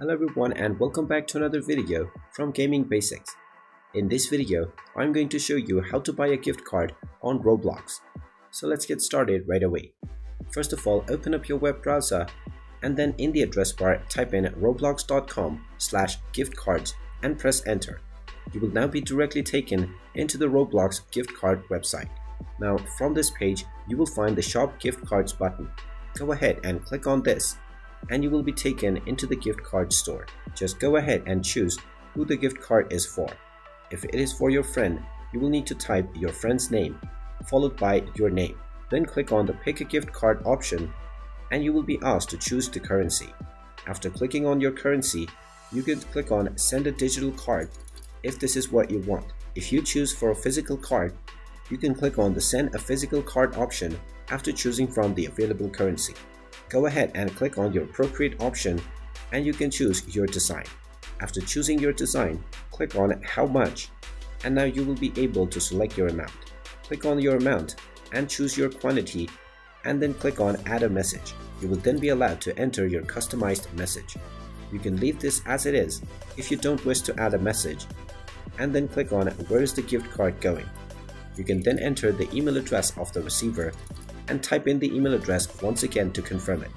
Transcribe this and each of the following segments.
Hello everyone and welcome back to another video from Gaming Basics. In this video, I'm going to show you how to buy a gift card on Roblox. So let's get started right away. First of all, open up your web browser and then in the address bar type in roblox.com/giftcards and press enter. You will now be directly taken into the Roblox gift card website. Now from this page, you will find the Shop Gift Cards button. Go ahead and click on this and you will be taken into the gift card store. Just go ahead and choose who the gift card is for. If it is for your friend, you will need to type your friend's name followed by your name. Then click on the pick a gift card option and you will be asked to choose the currency. After clicking on your currency, you can click on send a digital card if this is what you want. If you choose for a physical card, you can click on the send a physical card option after choosing from the available currency. Go ahead and click on your appropriate option and you can choose your design. After choosing your design, click on how much and now you will be able to select your amount. Click on your amount and choose your quantity and then click on add a message. You will then be allowed to enter your customized message. You can leave this as it is if you don't wish to add a message and then click on where is the gift card going. You can then enter the email address of the receiver and type in the email address once again to confirm it.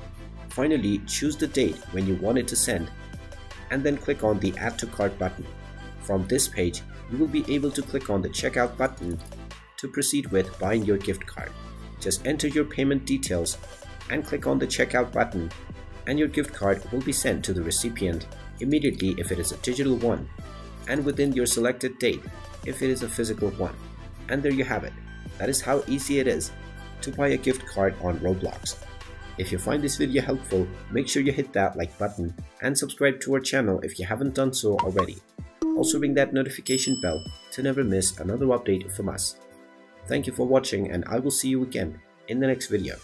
Finally, choose the date when you want it to send and then click on the add to cart button. From this page, you will be able to click on the checkout button to proceed with buying your gift card. Just enter your payment details and click on the checkout button and your gift card will be sent to the recipient immediately if it is a digital one and within your selected date if it is a physical one. And there you have it. That is how easy it is to buy a gift card on Roblox. If you find this video helpful, make sure you hit that like button and subscribe to our channel if you haven't done so already. Also ring that notification bell to never miss another update from us. Thank you for watching and I will see you again in the next video.